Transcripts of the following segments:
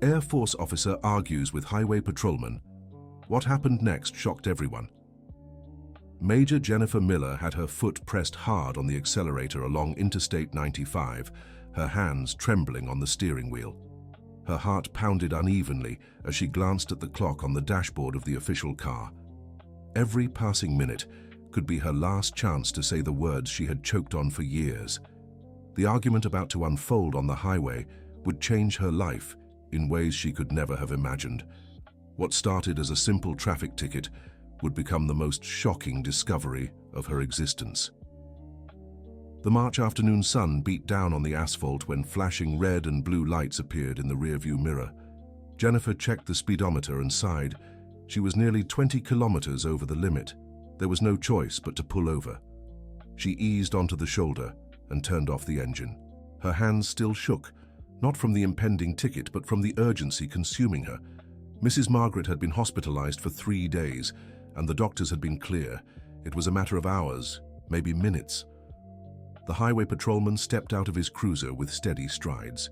Air Force officer argues with highway patrolman. What happened next shocked everyone. Major Jennifer Miller had her foot pressed hard on the accelerator along Interstate 95, her hands trembling on the steering wheel. Her heart pounded unevenly as she glanced at the clock on the dashboard of the official car. Every passing minute could be her last chance to say the words she had choked on for years. The argument about to unfold on the highway would change her life in ways she could never have imagined. What started as a simple traffic ticket would become the most shocking discovery of her existence. The March afternoon sun beat down on the asphalt when flashing red and blue lights appeared in the rearview mirror. Jennifer checked the speedometer and sighed. She was nearly 20 kilometers over the limit. There was no choice but to pull over. She eased onto the shoulder and turned off the engine. Her hands still shook, not from the impending ticket, but from the urgency consuming her. Mrs. Margaret had been hospitalized for 3 days, and the doctors had been clear. It was a matter of hours, maybe minutes. The highway patrolman stepped out of his cruiser with steady strides.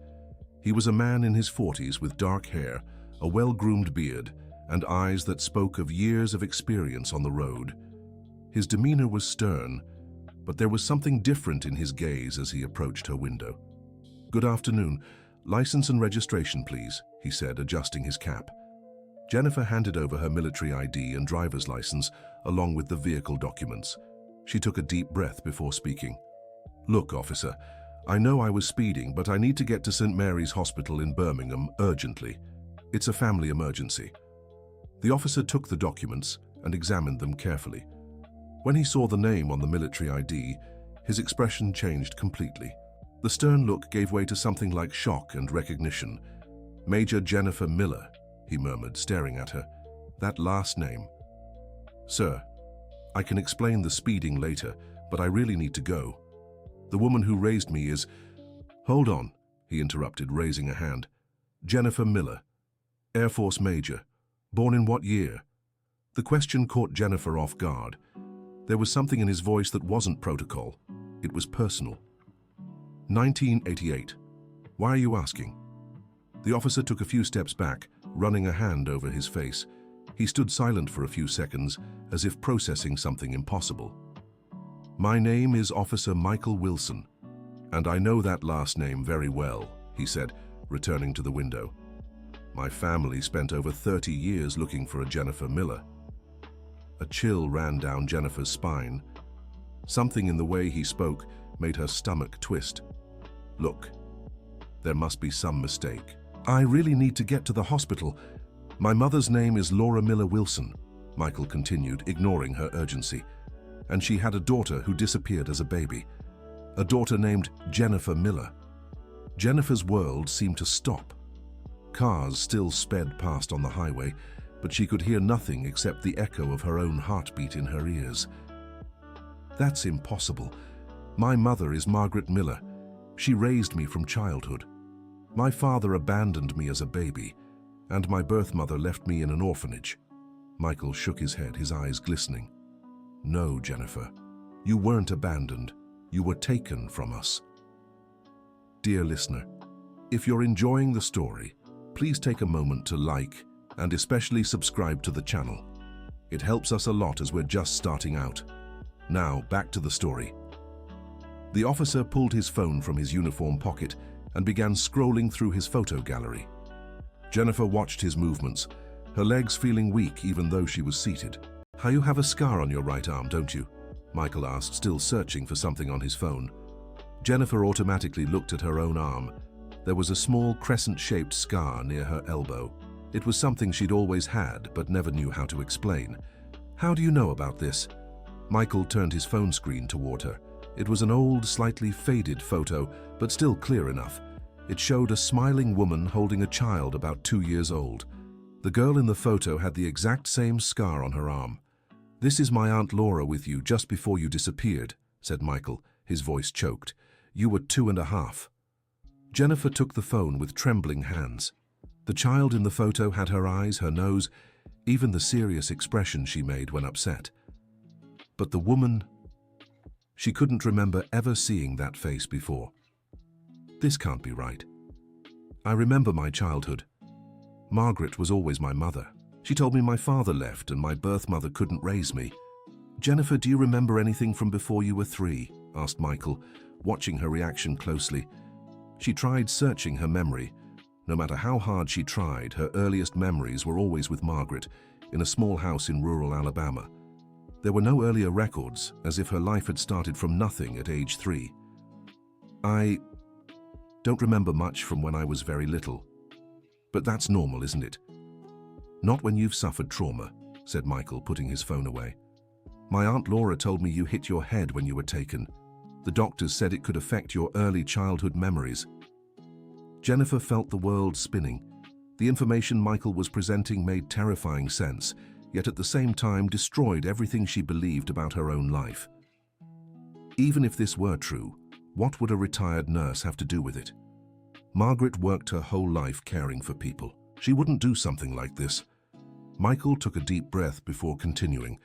He was a man in his 40s with dark hair, a well-groomed beard, and eyes that spoke of years of experience on the road. His demeanor was stern, but there was something different in his gaze as he approached her window. "Good afternoon. License and registration, please," he said, adjusting his cap. Jennifer handed over her military ID and driver's license, along with the vehicle documents. She took a deep breath before speaking. "Look, officer, I know I was speeding, but I need to get to St. Mary's Hospital in Birmingham urgently. It's a family emergency." The officer took the documents and examined them carefully. When he saw the name on the military ID, his expression changed completely. The stern look gave way to something like shock and recognition. "Major Jennifer Miller," he murmured, staring at her. "That last name." "Sir, I can explain the speeding later, but I really need to go. The woman who raised me is—" "Hold on," he interrupted, raising a hand. "Jennifer Miller, Air Force Major. Born in what year?" The question caught Jennifer off guard. There was something in his voice that wasn't protocol. It was personal. 1988. "Why are you asking?" The officer took a few steps back, running a hand over his face. He stood silent for a few seconds, as if processing something impossible. "My name is Officer Michael Wilson, and I know that last name very well," he said, returning to the window. "My family spent over 30 years looking for a Jennifer Miller." A chill ran down Jennifer's spine. Something in the way he spoke made her stomach twist. "Look, there must be some mistake. I really need to get to the hospital. My mother's name is Laura Miller Wilson," Michael continued, ignoring her urgency. "And she had a daughter who disappeared as a baby. A daughter named Jennifer Miller." Jennifer's world seemed to stop. Cars still sped past on the highway, but she could hear nothing except the echo of her own heartbeat in her ears. "That's impossible. My mother is Margaret Miller. She raised me from childhood. My father abandoned me as a baby, and my birth mother left me in an orphanage." Michael shook his head, his eyes glistening. "No, Jennifer, you weren't abandoned. You were taken from us." Dear listener, if you're enjoying the story, please take a moment to like and especially subscribe to the channel. It helps us a lot as we're just starting out. Now, back to the story. The officer pulled his phone from his uniform pocket and began scrolling through his photo gallery. Jennifer watched his movements, her legs feeling weak even though she was seated. "You have a scar on your right arm, don't you?" Michael asked, still searching for something on his phone. Jennifer automatically looked at her own arm. There was a small crescent-shaped scar near her elbow. It was something she'd always had, but never knew how to explain. "How do you know about this?" Michael turned his phone screen toward her. It was an old, slightly faded photo, but still clear enough. It showed a smiling woman holding a child about 2 years old. The girl in the photo had the exact same scar on her arm. "This is my Aunt Laura with you just before you disappeared," said Michael, his voice choked. "You were 2.5. Jennifer took the phone with trembling hands. The child in the photo had her eyes, her nose, even the serious expression she made when upset. But the woman, she couldn't remember ever seeing that face before. "This can't be right. I remember my childhood. Margaret was always my mother. She told me my father left and my birth mother couldn't raise me. Jennifer, do you remember anything from before you were 3? Asked Michael, watching her reaction closely. She tried searching her memory. No matter how hard she tried, her earliest memories were always with Margaret, in a small house in rural Alabama. There were no earlier records, as if her life had started from nothing at age 3. I don't remember much from when I was very little. But that's normal, isn't it? Not when you've suffered trauma, said Michael, putting his phone away. My Aunt Laura told me you hit your head when you were taken. The doctors said it could affect your early childhood memories. Jennifer felt the world spinning. The information Michael was presenting made terrifying sense, yet at the same time destroyed everything she believed about her own life. Even if this were true, what would a retired nurse have to do with it? Margaret worked her whole life caring for people. She wouldn't do something like this. Michael took a deep breath before continuing.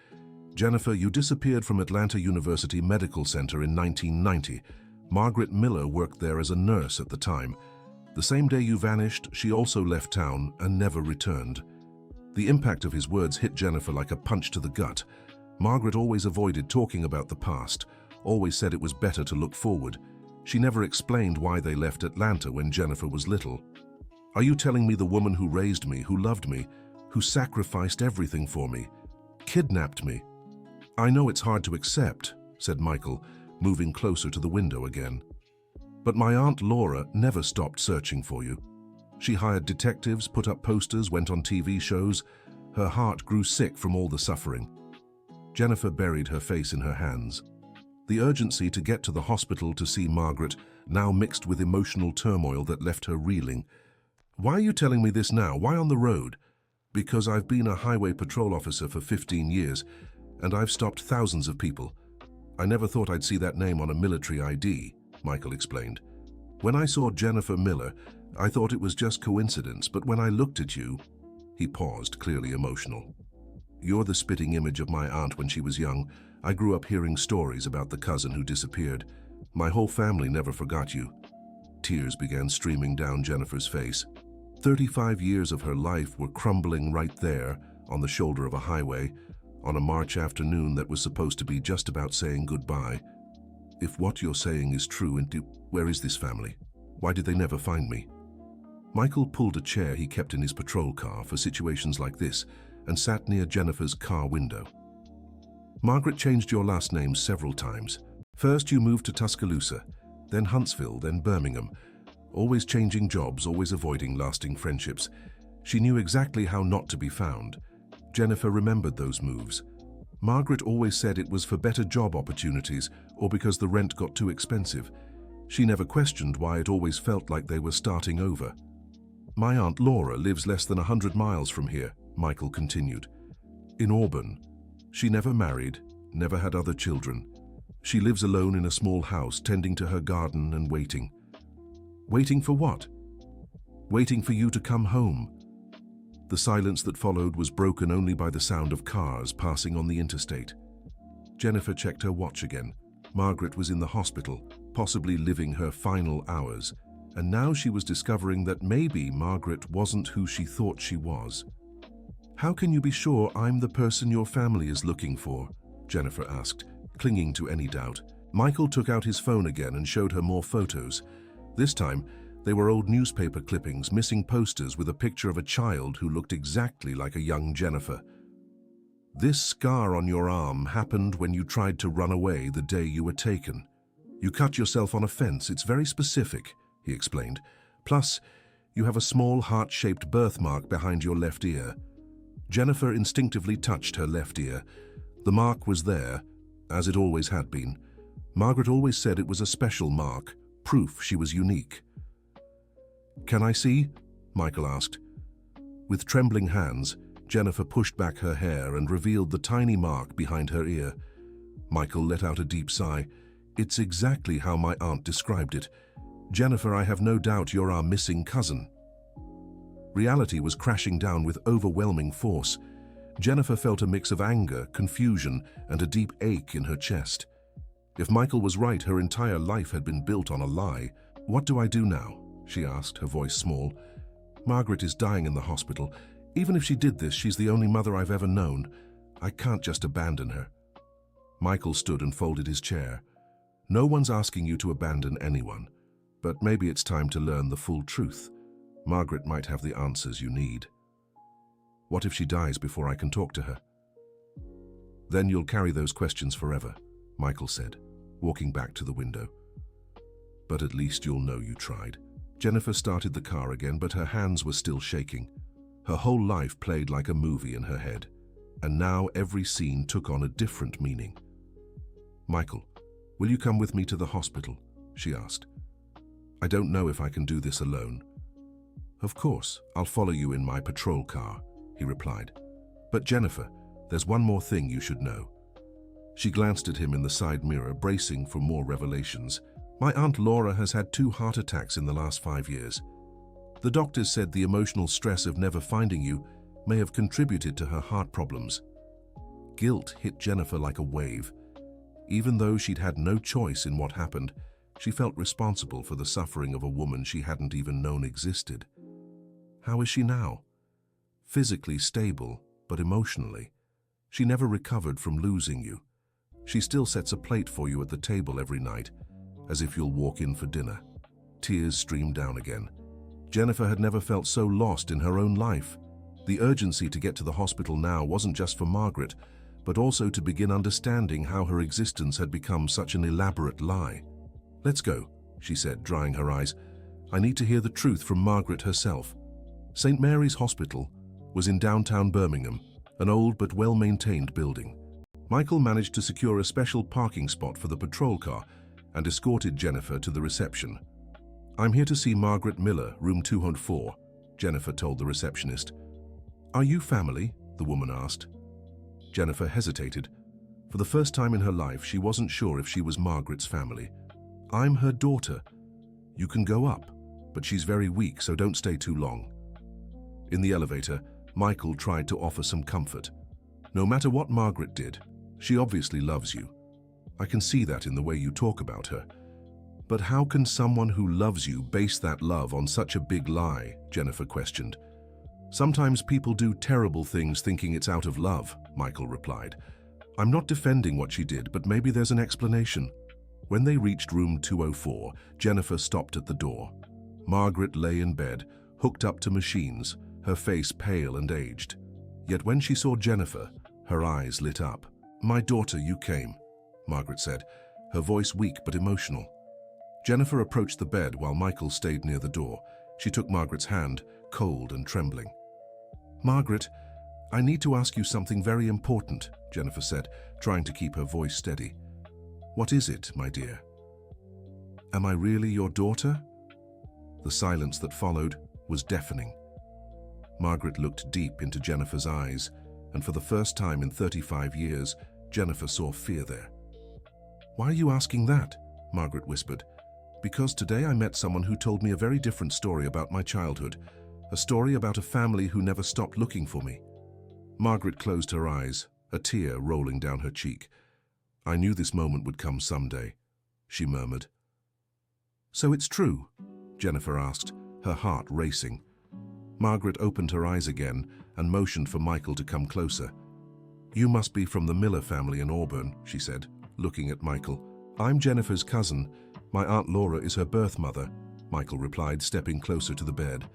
Jennifer, you disappeared from Atlanta University Medical Center in 1990. Margaret Miller worked there as a nurse at the time. The same day you vanished, she also left town and never returned. The impact of his words hit Jennifer like a punch to the gut. Margaret always avoided talking about the past, always said it was better to look forward. She never explained why they left Atlanta when Jennifer was little. Are you telling me the woman who raised me, who loved me, who sacrificed everything for me, kidnapped me? I know it's hard to accept, said Michael, moving closer to the window again. But my Aunt Laura never stopped searching for you. She hired detectives, put up posters, went on TV shows. Her heart grew sick from all the suffering. Jennifer buried her face in her hands. The urgency to get to the hospital to see Margaret now mixed with emotional turmoil that left her reeling. Why are you telling me this now? Why on the road? Because I've been a highway patrol officer for 15 years, and I've stopped thousands of people. I never thought I'd see that name on a military ID, Michael explained. When I saw Jennifer Miller, I thought it was just coincidence, but when I looked at you, he paused, clearly emotional. You're the spitting image of my aunt when she was young. I grew up hearing stories about the cousin who disappeared. My whole family never forgot you. Tears began streaming down Jennifer's face. 35 years of her life were crumbling right there on the shoulder of a highway, on a March afternoon that was supposed to be just about saying goodbye. If what you're saying is true, where is this family? Why did they never find me? Michael pulled a chair he kept in his patrol car for situations like this and sat near Jennifer's car window. Margaret changed your last name several times. First you moved to Tuscaloosa, then Huntsville, then Birmingham. Always changing jobs, always avoiding lasting friendships. She knew exactly how not to be found. Jennifer remembered those moves. Margaret always said it was for better job opportunities or because the rent got too expensive. She never questioned why it always felt like they were starting over. My Aunt Laura lives less than 100 miles from here, Michael continued. In Auburn. She never married, never had other children. She lives alone in a small house, tending to her garden and waiting. Waiting for what? Waiting for you to come home. The silence that followed was broken only by the sound of cars passing on the interstate. Jennifer checked her watch again. Margaret was in the hospital, possibly living her final hours, and now she was discovering that maybe Margaret wasn't who she thought she was. How can you be sure I'm the person your family is looking for? Jennifer asked, clinging to any doubt. Michael took out his phone again and showed her more photos. This time, they were old newspaper clippings, missing posters with a picture of a child who looked exactly like a young Jennifer. This scar on your arm happened when you tried to run away the day you were taken. You cut yourself on a fence. It's very specific, he explained. Plus, you have a small heart-shaped birthmark behind your left ear. Jennifer instinctively touched her left ear. The mark was there, as it always had been. Margaret always said it was a special mark, proof she was unique. Can I see? Michael asked. With trembling hands, Jennifer pushed back her hair and revealed the tiny mark behind her ear. Michael let out a deep sigh. It's exactly how my aunt described it. Jennifer, I have no doubt you're our missing cousin. Reality was crashing down with overwhelming force. Jennifer felt a mix of anger, confusion, and a deep ache in her chest. If Michael was right, her entire life had been built on a lie. What do I do now? She asked, her voice small. Margaret is dying in the hospital. Even if she did this, she's the only mother I've ever known. I can't just abandon her." Michael stood and folded his chair. "No one's asking you to abandon anyone, but maybe it's time to learn the full truth. Margaret might have the answers you need." "What if she dies before I can talk to her?" "Then you'll carry those questions forever," Michael said, walking back to the window. "But at least you'll know you tried." Jennifer started the car again, but her hands were still shaking. Her whole life played like a movie in her head, and now every scene took on a different meaning. "Michael, will you come with me to the hospital?" she asked. "I don't know if I can do this alone." "Of course, I'll follow you in my patrol car," he replied. "But Jennifer, there's one more thing you should know." She glanced at him in the side mirror, bracing for more revelations. "My Aunt Laura has had 2 heart attacks in the last 5 years. The doctors said the emotional stress of never finding you may have contributed to her heart problems." Guilt hit Jennifer like a wave. Even though she'd had no choice in what happened, she felt responsible for the suffering of a woman she hadn't even known existed. How is she now? Physically stable, but emotionally. She never recovered from losing you. She still sets a plate for you at the table every night, as if you'll walk in for dinner. Tears streamed down again. Jennifer had never felt so lost in her own life. The urgency to get to the hospital now wasn't just for Margaret, but also to begin understanding how her existence had become such an elaborate lie. "Let's go," she said, drying her eyes. "I need to hear the truth from Margaret herself." St. Mary's Hospital was in downtown Birmingham, an old but well-maintained building. Michael managed to secure a special parking spot for the patrol car and escorted Jennifer to the reception. "I'm here to see Margaret Miller, room 204, Jennifer told the receptionist. "Are you family?" the woman asked. Jennifer hesitated. For the first time in her life, she wasn't sure if she was Margaret's family. "I'm her daughter. You can go up, but she's very weak, so don't stay too long." In the elevator, Michael tried to offer some comfort. "No matter what Margaret did, she obviously loves you. I can see that in the way you talk about her. But how can someone who loves you base that love on such a big lie?" Jennifer questioned. "Sometimes people do terrible things thinking it's out of love," Michael replied. "I'm not defending what she did, but maybe there's an explanation." When they reached room 204, Jennifer stopped at the door. Margaret lay in bed, hooked up to machines, her face pale and aged. Yet when she saw Jennifer, her eyes lit up. "My daughter, you came," Margaret said, her voice weak but emotional. Jennifer approached the bed while Michael stayed near the door. She took Margaret's hand, cold and trembling. "Margaret, I need to ask you something very important," Jennifer said, trying to keep her voice steady. "What is it, my dear?" "Am I really your daughter?" The silence that followed was deafening. Margaret looked deep into Jennifer's eyes, and for the first time in 35 years, Jennifer saw fear there. "Why are you asking that?" Margaret whispered. "Because today I met someone who told me a very different story about my childhood, a story about a family who never stopped looking for me." Margaret closed her eyes, a tear rolling down her cheek. "I knew this moment would come someday," she murmured. "So it's true?" Jennifer asked, her heart racing. Margaret opened her eyes again and motioned for Michael to come closer. "You must be from the Miller family in Auburn," she said, looking at Michael. "I'm Jennifer's cousin. My Aunt Laura is her birth mother," Michael replied, stepping closer to the bed.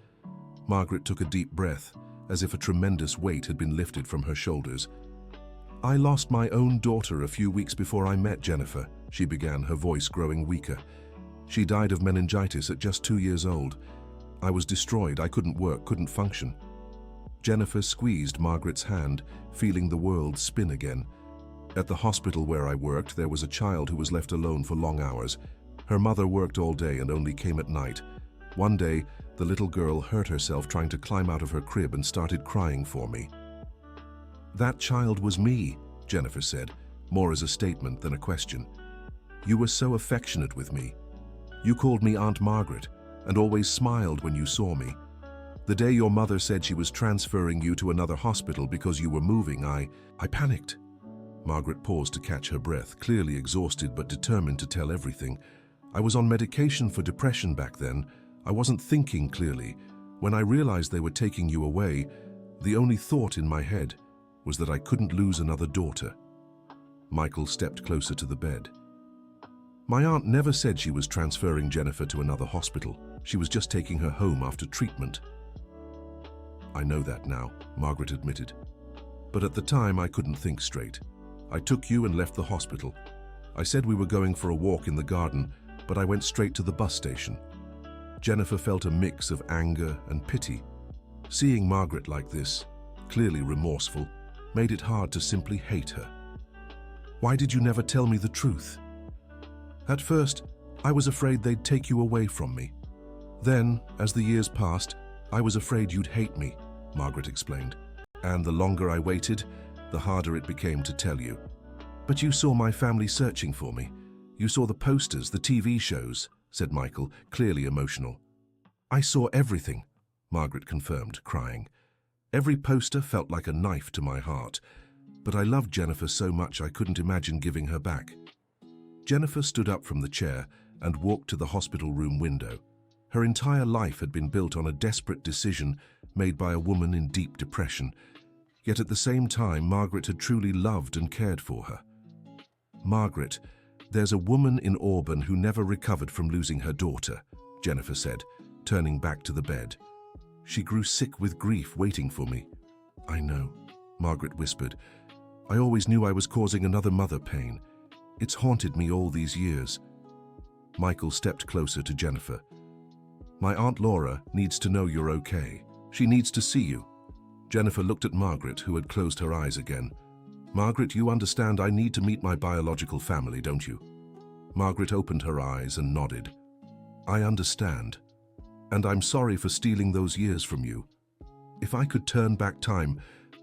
Margaret took a deep breath, as if a tremendous weight had been lifted from her shoulders. "I lost my own daughter a few weeks before I met Jennifer," she began, her voice growing weaker. "She died of meningitis at just 2 years old. I was destroyed. I couldn't work, couldn't function." Jennifer squeezed Margaret's hand, feeling the world spin again. "At the hospital where I worked, there was a child who was left alone for long hours. Her mother worked all day and only came at night. One day, the little girl hurt herself trying to climb out of her crib and started crying for me." "That child was me," Jennifer said, more as a statement than a question. "You were so affectionate with me. You called me Aunt Margaret and always smiled when you saw me. The day your mother said she was transferring you to another hospital because you were moving, I panicked." Margaret paused to catch her breath, clearly exhausted but determined to tell everything. "I was on medication for depression back then. I wasn't thinking clearly. When I realized they were taking you away, the only thought in my head was that I couldn't lose another daughter." Michael stepped closer to the bed. "My aunt never said she was transferring Jennifer to another hospital. She was just taking her home after treatment." "I know that now," Margaret admitted. "But at the time I couldn't think straight. I took you and left the hospital. I said we were going for a walk in the garden, but I went straight to the bus station." Jennifer felt a mix of anger and pity. Seeing Margaret like this, clearly remorseful, made it hard to simply hate her. "Why did you never tell me the truth?" "At first, I was afraid they'd take you away from me. Then, as the years passed, I was afraid you'd hate me," Margaret explained. "And the longer I waited, the harder it became to tell you." "But you saw my family searching for me. You saw the posters, the TV shows," said Michael, clearly emotional. "I saw everything," Margaret confirmed, crying. "Every poster felt like a knife to my heart, but I loved Jennifer so much I couldn't imagine giving her back." Jennifer stood up from the chair and walked to the hospital room window. Her entire life had been built on a desperate decision made by a woman in deep depression. Yet at the same time, Margaret had truly loved and cared for her. "Margaret, there's a woman in Auburn who never recovered from losing her daughter," Jennifer said, turning back to the bed. "She grew sick with grief waiting for me." "I know," Margaret whispered. "I always knew I was causing another mother pain. It's haunted me all these years." Michael stepped closer to Jennifer. "My Aunt Laura needs to know you're okay. She needs to see you." Jennifer looked at Margaret, who had closed her eyes again. "Margaret, you understand I need to meet my biological family, don't you?" Margaret opened her eyes and nodded. "I understand. And I'm sorry for stealing those years from you. If I could turn back time,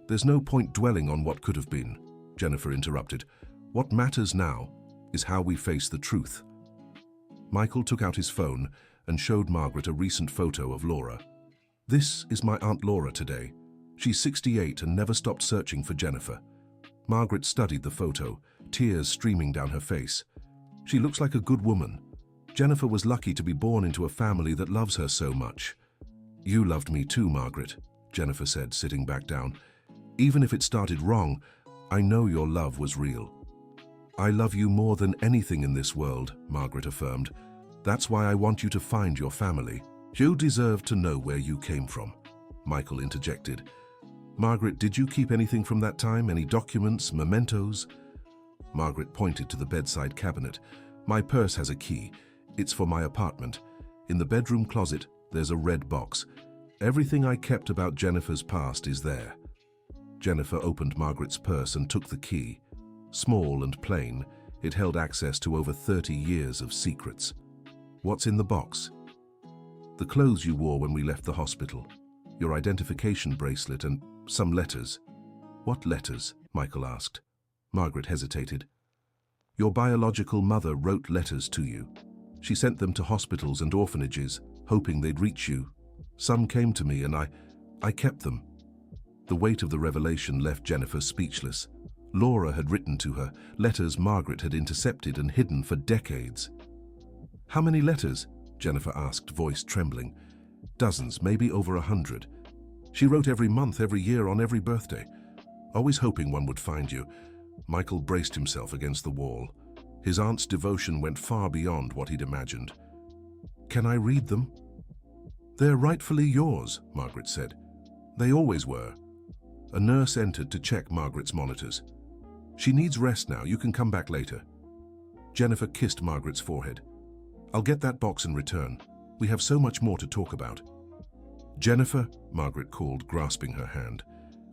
there's no point dwelling on what could have been," Jennifer interrupted. "What matters now is how we face the truth." Michael took out his phone and showed Margaret a recent photo of Laura. "This is my Aunt Laura today. She's 68 and never stopped searching for Jennifer." Margaret studied the photo, tears streaming down her face. "She looks like a good woman. Jennifer was lucky to be born into a family that loves her so much." "You loved me too, Margaret," Jennifer said, sitting back down. "Even if it started wrong, I know your love was real." "I love you more than anything in this world," Margaret affirmed. "That's why I want you to find your family. You deserve to know where you came from," Michael interjected. "Margaret, did you keep anything from that time? Any documents, mementos?" Margaret pointed to the bedside cabinet. "My purse has a key. It's for my apartment. In the bedroom closet, there's a red box. Everything I kept about Jennifer's past is there." Jennifer opened Margaret's purse and took the key. Small and plain, it held access to over 30 years of secrets. "What's in the box?" "The clothes you wore when we left the hospital, your identification bracelet, and some letters." "What letters?" Michael asked. Margaret hesitated. "Your biological mother wrote letters to you. She sent them to hospitals and orphanages, hoping they'd reach you. Some came to me and I kept them." The weight of the revelation left Jennifer speechless. Laura had written to her, letters Margaret had intercepted and hidden for decades. "How many letters?" Jennifer asked, voice trembling. "Dozens, maybe over 100. She wrote every month, every year, on every birthday. Always hoping one would find you." Michael braced himself against the wall. His aunt's devotion went far beyond what he'd imagined. "Can I read them?" "They're rightfully yours," Margaret said. "They always were." A nurse entered to check Margaret's monitors. "She needs rest now. You can come back later." Jennifer kissed Margaret's forehead. "I'll get that box in return. We have so much more to talk about." "Jennifer," Margaret called, grasping her hand.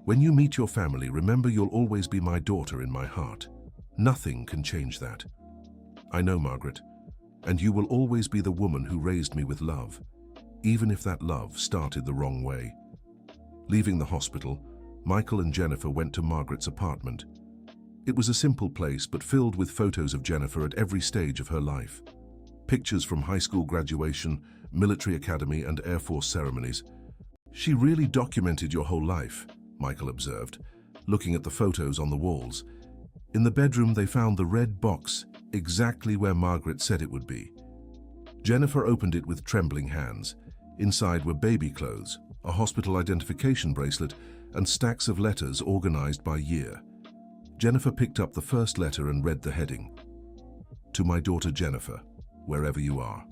"When you meet your family, remember you'll always be my daughter in my heart. Nothing can change that." "I know, Margaret. And you will always be the woman who raised me with love, even if that love started the wrong way." Leaving the hospital, Michael and Jennifer went to Margaret's apartment. It was a simple place, but filled with photos of Jennifer at every stage of her life. Pictures from high school graduation, military academy, and Air Force ceremonies. "She really documented your whole life," Michael observed, looking at the photos on the walls. In the bedroom, they found the red box, exactly where Margaret said it would be. Jennifer opened it with trembling hands. Inside were baby clothes, a hospital identification bracelet, and stacks of letters organized by year. Jennifer picked up the first letter and read the heading. To my daughter Jennifer, wherever you are.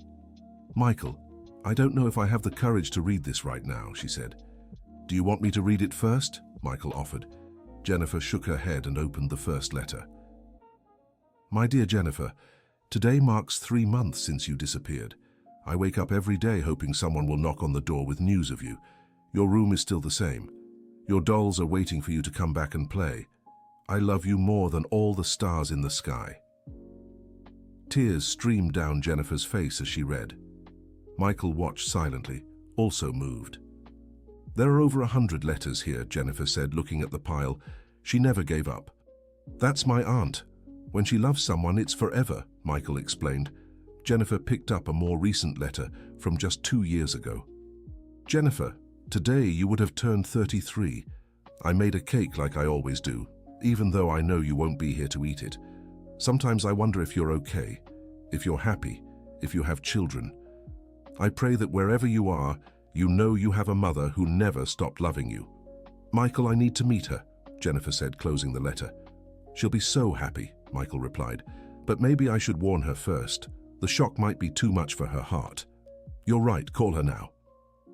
Michael, I don't know if I have the courage to read this right now, she said. Do you want me to read it first? Michael offered. Jennifer shook her head and opened the first letter. My dear Jennifer, today marks 3 months since you disappeared. I wake up every day hoping someone will knock on the door with news of you. Your room is still the same. Your dolls are waiting for you to come back and play. I love you more than all the stars in the sky. Tears streamed down Jennifer's face as she read. Michael watched silently, also moved. There are over 100 letters here, Jennifer said, looking at the pile. She never gave up. That's my aunt. When she loves someone, it's forever, Michael explained. Jennifer picked up a more recent letter from just 2 years ago. Jennifer, today you would have turned 33. I made a cake like I always do, even though I know you won't be here to eat it. Sometimes I wonder if you're okay, if you're happy, if you have children. I pray that wherever you are, you know you have a mother who never stopped loving you. Michael, I need to meet her, Jennifer said, closing the letter. She'll be so happy, Michael replied, but maybe I should warn her first. The shock might be too much for her heart. You're right, call her now.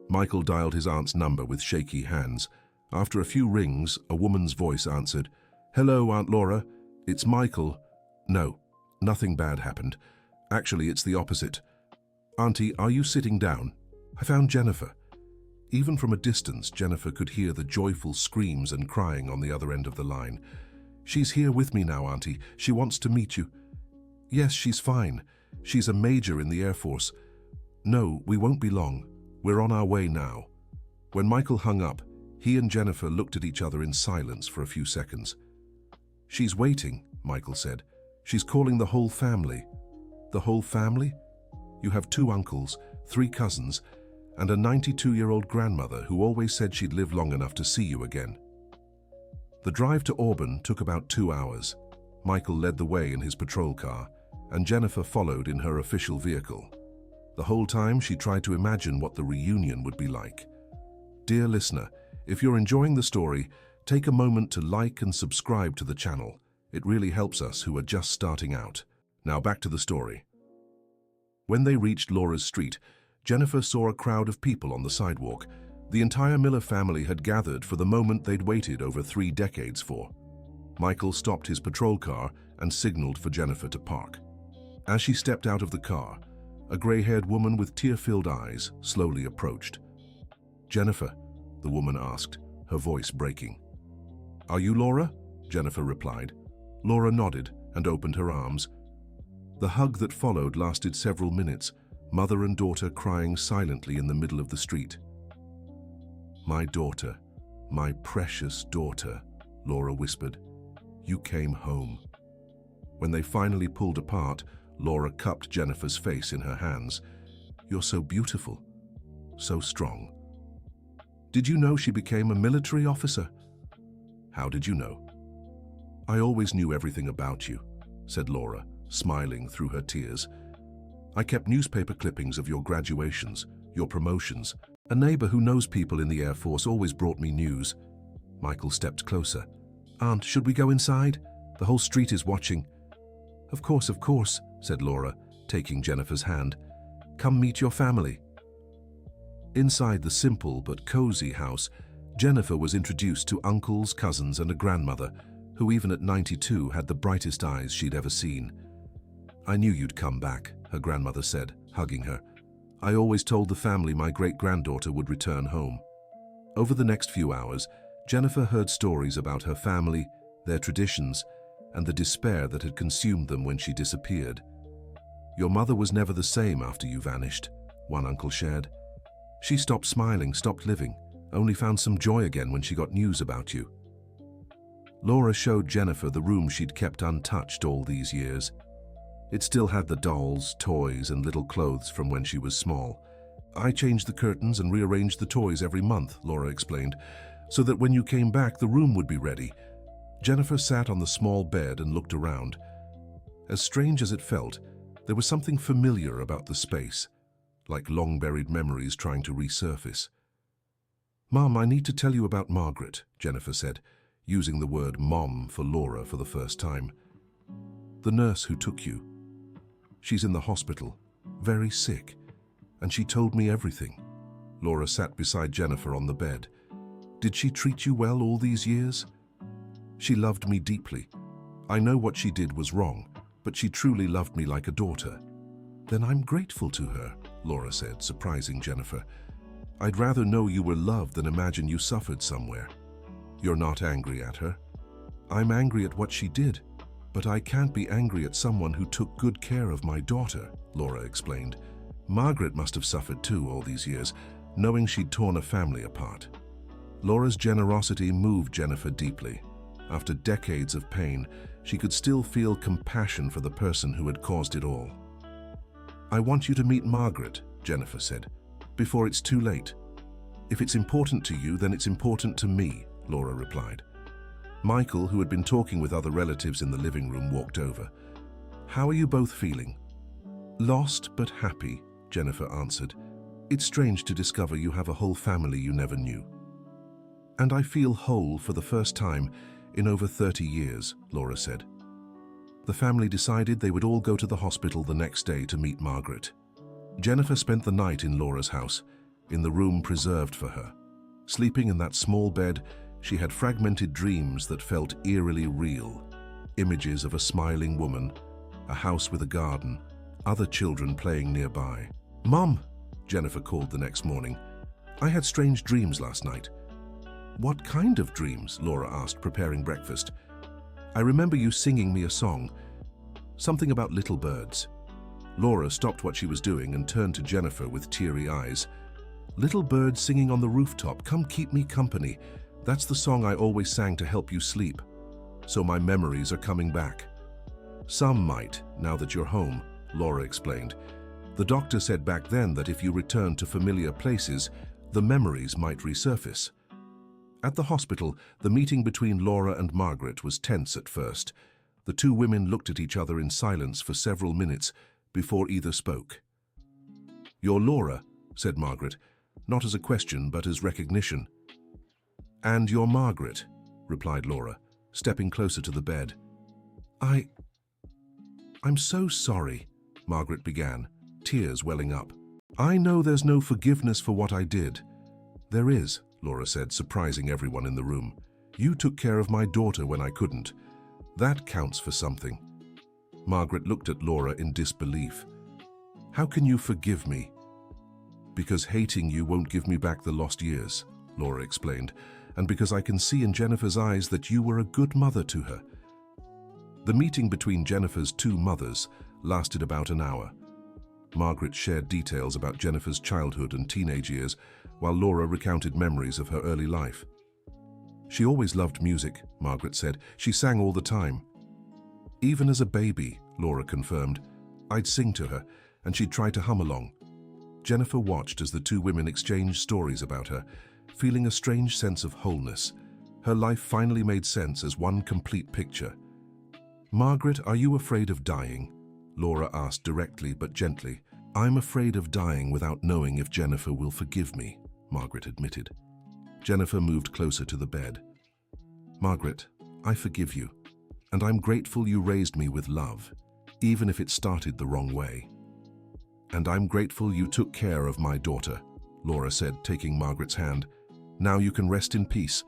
Michael dialed his aunt's number with shaky hands. After a few rings, a woman's voice answered. Hello, Aunt Laura. It's Michael. No, nothing bad happened. Actually, it's the opposite. Auntie, are you sitting down? I found Jennifer. Even from a distance, Jennifer could hear the joyful screams and crying on the other end of the line. She's here with me now, Auntie. She wants to meet you. Yes, she's fine. She's a major in the Air Force. No, we won't be long. We're on our way now. When Michael hung up, he and Jennifer looked at each other in silence for a few seconds. She's waiting, Michael said. She's calling the whole family. The whole family? You have 2 uncles, 3 cousins, and a 92-year-old grandmother who always said she'd live long enough to see you again. The drive to Auburn took about 2 hours. Michael led the way in his patrol car, and Jennifer followed in her official vehicle. The whole time she tried to imagine what the reunion would be like. Dear listener, if you're enjoying the story, take a moment to like and subscribe to the channel. It really helps us who are just starting out. Now back to the story. When they reached Laura's street, Jennifer saw a crowd of people on the sidewalk. The entire Miller family had gathered for the moment they'd waited over 3 decades for. Michael stopped his patrol car and signaled for Jennifer to park. As she stepped out of the car, a gray-haired woman with tear-filled eyes slowly approached. Jennifer, the woman asked, her voice breaking. Are you Laura? Jennifer replied. Laura nodded and opened her arms. The hug that followed lasted several minutes, mother and daughter crying silently in the middle of the street. My daughter, my precious daughter, Laura whispered. You came home. When they finally pulled apart, Laura cupped Jennifer's face in her hands. You're so beautiful, so strong. Did you know she became a military officer? How did you know? I always knew everything about you, said Laura, smiling through her tears. I kept newspaper clippings of your graduations, your promotions. A neighbor who knows people in the Air Force always brought me news. Michael stepped closer. Aunt, should we go inside? The whole street is watching. Of course, said Laura, taking Jennifer's hand. Come meet your family. Inside the simple but cozy house, Jennifer was introduced to uncles, cousins, and a grandmother, who even at 92 had the brightest eyes she'd ever seen. I knew you'd come back, her grandmother said, hugging her. I always told the family my great-granddaughter would return home. Over the next few hours, Jennifer heard stories about her family, their traditions, and the despair that had consumed them when she disappeared. Your mother was never the same after you vanished, one uncle shared. She stopped smiling, stopped living, only found some joy again when she got news about you. Laura showed Jennifer the room she'd kept untouched all these years. It still had the dolls, toys, and little clothes from when she was small. I changed the curtains and rearranged the toys every month, Laura explained, so that when you came back, the room would be ready. Jennifer sat on the small bed and looked around. As strange as it felt, there was something familiar about the space. like long-buried memories trying to resurface. "Mom, I need to tell you about Margaret," Jennifer said, using the word mom for Laura for the first time. "The nurse who took you. She's in the hospital, very sick, and she told me everything." Laura sat beside Jennifer on the bed. "Did she treat you well all these years?" "She loved me deeply. I know what she did was wrong, but she truly loved me like a daughter." "Then I'm grateful to her," Laura said, surprising Jennifer. "I'd rather know you were loved than imagine you suffered somewhere." "You're not angry at her?" "I'm angry at what she did, but I can't be angry at someone who took good care of my daughter," Laura explained. "Margaret must have suffered too all these years, knowing she'd torn a family apart." Laura's generosity moved Jennifer deeply. After decades of pain, she could still feel compassion for the person who had caused it all. "I want you to meet Margaret," Jennifer said, "before it's too late." "If it's important to you, then it's important to me," Laura replied. Michael, who had been talking with other relatives in the living room, walked over. "How are you both feeling?" "Lost but happy," Jennifer answered. "It's strange to discover you have a whole family you never knew." "And I feel whole for the first time in over 30 years, Laura said. The family decided they would all go to the hospital the next day to meet Margaret. Jennifer spent the night in Laura's house, in the room preserved for her. Sleeping in that small bed, she had fragmented dreams that felt eerily real. Images of a smiling woman, a house with a garden, other children playing nearby. "Mom," Jennifer called the next morning, "I had strange dreams last night." "What kind of dreams?" Laura asked, preparing breakfast. "I remember you singing me a song, something about little birds." Laura stopped what she was doing and turned to Jennifer with teary eyes. "Little birds singing on the rooftop, come keep me company. That's the song I always sang to help you sleep. So my memories are coming back." "Some might, now that you're home," Laura explained. "The doctor said back then that if you returned to familiar places, the memories might resurface." At the hospital, the meeting between Laura and Margaret was tense at first. The two women looked at each other in silence for several minutes before either spoke. "You're Laura," said Margaret, not as a question but as recognition. "And you're Margaret," replied Laura, stepping closer to the bed. I'm so sorry," Margaret began, tears welling up. "I know there's no forgiveness for what I did." "There is," Laura said, surprising everyone in the room. "You took care of my daughter when I couldn't. That counts for something." Margaret looked at Laura in disbelief. "How can you forgive me?" "Because hating you won't give me back the lost years," Laura explained, "and because I can see in Jennifer's eyes that you were a good mother to her." The meeting between Jennifer's two mothers lasted about an hour. Margaret shared details about Jennifer's childhood and teenage years, while Laura recounted memories of her early life. "She always loved music," Margaret said. "She sang all the time." "Even as a baby," Laura confirmed. "I'd sing to her, and she'd try to hum along." Jennifer watched as the two women exchanged stories about her, feeling a strange sense of wholeness. Her life finally made sense as one complete picture. "Margaret, are you afraid of dying?" Laura asked directly but gently. "I'm afraid of dying without knowing if Jennifer will forgive me," Margaret admitted. Jennifer moved closer to the bed. "Margaret, I forgive you, and I'm grateful you raised me with love, even if it started the wrong way." "And I'm grateful you took care of my daughter," Laura said, taking Margaret's hand. "Now you can rest in peace."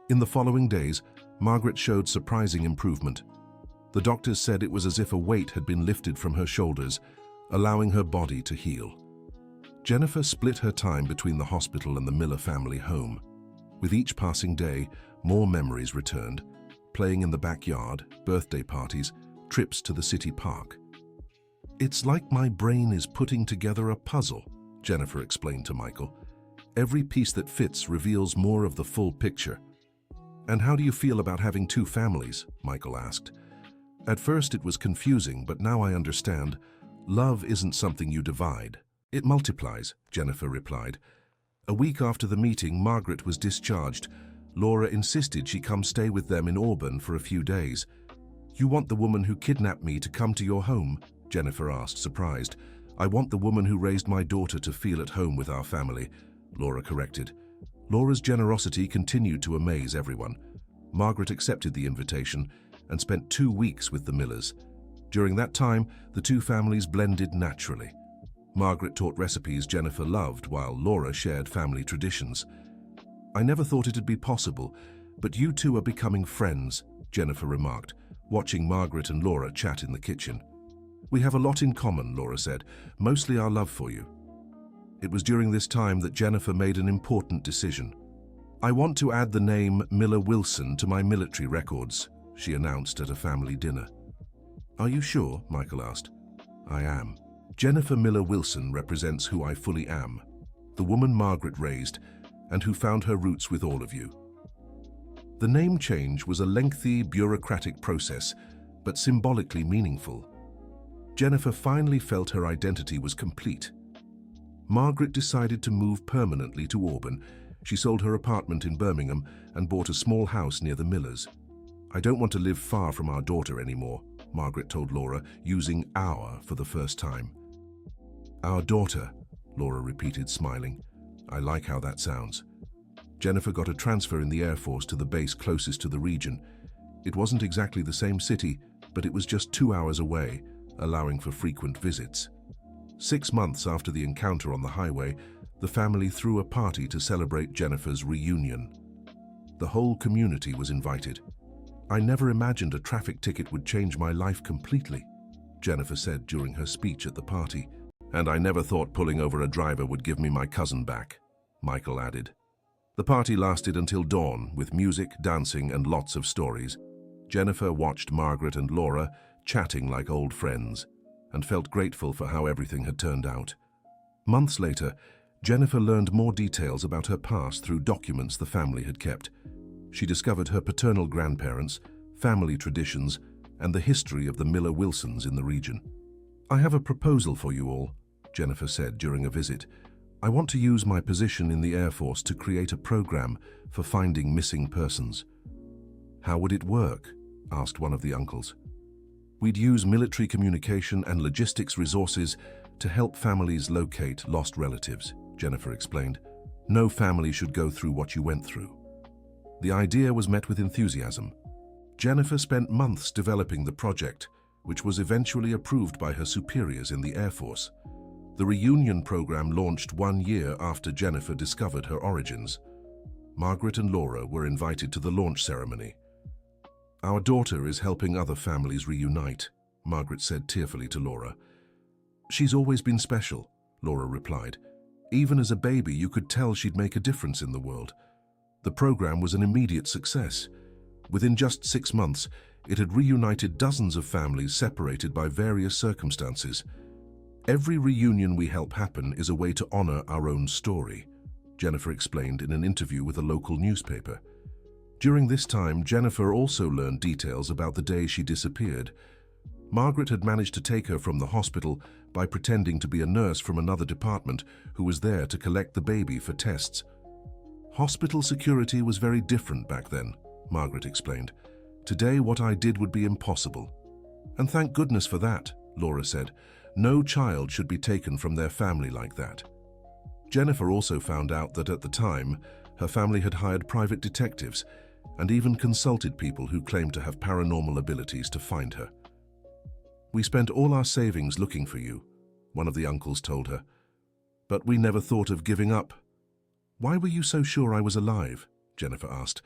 In the following days, Margaret showed surprising improvement. The doctors said it was as if a weight had been lifted from her shoulders, allowing her body to heal. Jennifer split her time between the hospital and the Miller family home. With each passing day, more memories returned, playing in the backyard, birthday parties, trips to the city park. "It's like my brain is putting together a puzzle," Jennifer explained to Michael. "Every piece that fits reveals more of the full picture." "And how do you feel about having two families?" Michael asked. "At first it was confusing, but now I understand. Love isn't something you divide. It multiplies," Jennifer replied. A week after the meeting, Margaret was discharged. Laura insisted she come stay with them in Auburn for a few days. "You want the woman who kidnapped me to come to your home?" Jennifer asked, surprised. I want the woman who raised my daughter to feel at home with our family, Laura corrected. Laura's generosity continued to amaze everyone. Margaret accepted the invitation and spent 2 weeks with the Millers. During that time, the two families blended naturally. Margaret taught recipes Jennifer loved, while Laura shared family traditions. I never thought it'd be possible, but you two are becoming friends, Jennifer remarked, watching Margaret and Laura chat in the kitchen. We have a lot in common, Laura said, mostly our love for you. It was during this time that Jennifer made an important decision. I want to add the name Miller Wilson to my military records, she announced at a family dinner. Are you sure? Michael asked. I am. Jennifer Miller Wilson represents who I fully am, the woman Margaret raised and who found her roots with all of you. The name change was a lengthy, bureaucratic process, but symbolically meaningful. Jennifer finally felt her identity was complete. Margaret decided to move permanently to Auburn. She sold her apartment in Birmingham and bought a small house near the Millers. I don't want to live far from our daughter anymore, Margaret told Laura, using "our" for the first time. Our daughter, Laura repeated, smiling. I like how that sounds. Jennifer got a transfer in the Air Force to the base closest to the region. It wasn't exactly the same city, but it was just 2 hours away, allowing for frequent visits. 6 months after the encounter on the highway, the family threw a party to celebrate Jennifer's reunion. The whole community was invited. I never imagined a traffic ticket would change my life completely, Jennifer said during her speech at the party. And I never thought pulling over a driver would give me my cousin back, Michael added. The party lasted until dawn, with music, dancing, and lots of stories. Jennifer watched Margaret and Laura chatting like old friends, and felt grateful for how everything had turned out. Months later, Jennifer learned more details about her past through documents the family had kept. She discovered her paternal grandparents, family traditions, and the history of the Miller Wilsons in the region. I have a proposal for you all, Jennifer said during a visit. I want to use my position in the Air Force to create a program for finding missing persons. How would it work? Asked one of the uncles. We'd use military communication and logistics resources to help families locate lost relatives, Jennifer explained. No family should go through what you went through. The idea was met with enthusiasm. Jennifer spent months developing the project, which was eventually approved by her superiors in the Air Force. The reunion program launched 1 year after Jennifer discovered her origins. Margaret and Laura were invited to the launch ceremony. Our daughter is helping other families reunite, Margaret said tearfully to Laura. She's always been special, Laura replied. Even as a baby, you could tell she'd make a difference in the world. The program was an immediate success. Within just 6 months, it had reunited dozens of families separated by various circumstances. Every reunion we help happen is a way to honor our own story, Jennifer explained in an interview with a local newspaper. During this time, Jennifer also learned details about the day she disappeared. Margaret had managed to take her from the hospital by pretending to be a nurse from another department who was there to collect the baby for tests. Hospital security was very different back then, Margaret explained. Today, what I did would be impossible. And thank goodness for that, Laura said. No child should be taken from their family like that. Jennifer also found out that at the time, her family had hired private detectives and even consulted people who claimed to have paranormal abilities to find her. We spent all our savings looking for you, one of the uncles told her. But we never thought of giving up. Why were you so sure I was alive? Jennifer asked.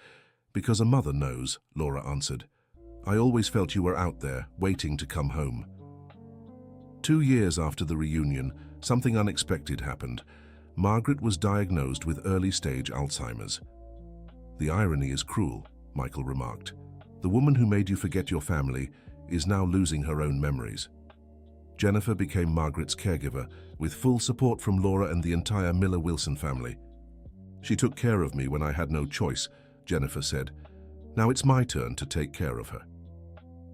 Because a mother knows, Laura answered. I always felt you were out there, waiting to come home. 2 years after the reunion, something unexpected happened. Margaret was diagnosed with early-stage Alzheimer's. The irony is cruel, Michael remarked. The woman who made you forget your family is now losing her own memories. Jennifer became Margaret's caregiver, with full support from Laura and the entire Miller Wilson family. She took care of me when I had no choice, Jennifer said. Now it's my turn to take care of her.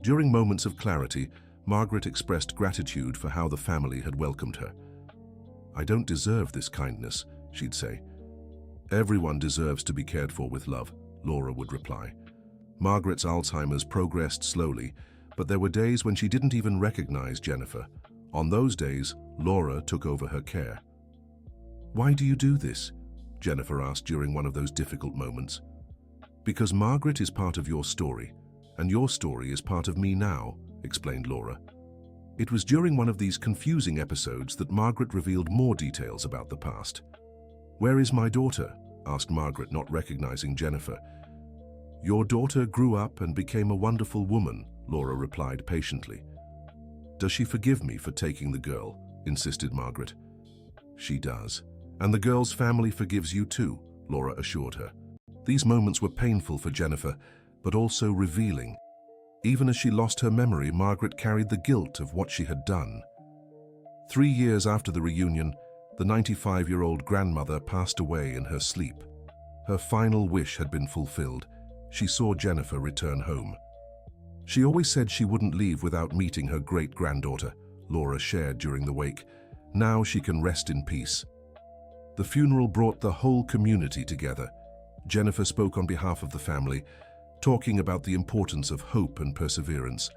During moments of clarity, Margaret expressed gratitude for how the family had welcomed her. I don't deserve this kindness, she'd say. Everyone deserves to be cared for with love, Laura would reply. Margaret's Alzheimer's progressed slowly, but there were days when she didn't even recognize Jennifer, On those days, Laura took over her care. "Why do you do this?" Jennifer asked during one of those difficult moments. "Because Margaret is part of your story, and your story is part of me now," explained Laura. It was during one of these confusing episodes that Margaret revealed more details about the past. "Where is my daughter?" asked Margaret, not recognizing Jennifer. "Your daughter grew up and became a wonderful woman," Laura replied patiently. "Does she forgive me for taking the girl?" insisted Margaret. "She does. And the girl's family forgives you too," Laura assured her. These moments were painful for Jennifer, but also revealing. Even as she lost her memory, Margaret carried the guilt of what she had done. 3 years after the reunion, the 95-year-old grandmother passed away in her sleep. Her final wish had been fulfilled. She saw Jennifer return home. "She always said she wouldn't leave without meeting her great-granddaughter," Laura shared during the wake. "Now she can rest in peace." The funeral brought the whole community together. Jennifer spoke on behalf of the family, talking about the importance of hope and perseverance.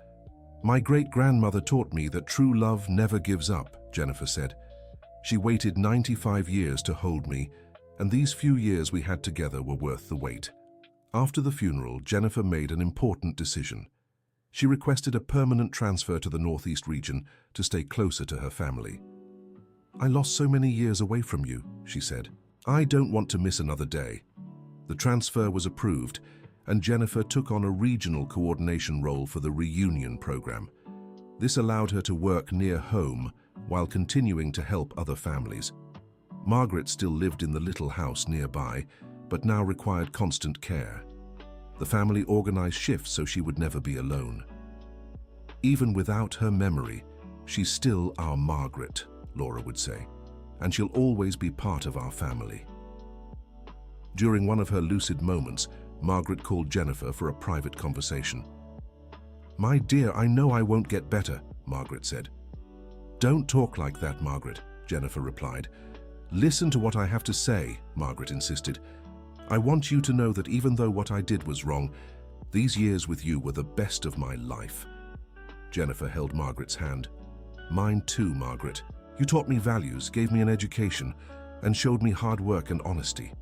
"My great-grandmother taught me that true love never gives up," Jennifer said. "She waited 95 years to hold me, and these few years we had together were worth the wait." After the funeral, Jennifer made an important decision. She requested a permanent transfer to the Northeast region to stay closer to her family. "I lost so many years away from you," she said. "I don't want to miss another day." The transfer was approved, and Jennifer took on a regional coordination role for the reunion program. This allowed her to work near home while continuing to help other families. Margaret still lived in the little house nearby, but now required constant care. The family organized shifts so she would never be alone. "Even without her memory, she's still our Margaret," Laura would say, "and she'll always be part of our family." During one of her lucid moments, Margaret called Jennifer for a private conversation. "My dear, I know I won't get better," Margaret said. "Don't talk like that, Margaret," Jennifer replied. "Listen to what I have to say," Margaret insisted. "I want you to know that even though what I did was wrong, these years with you were the best of my life." Jennifer held Margaret's hand. "Mine too, Margaret. You taught me values, gave me an education, and showed me hard work and honesty.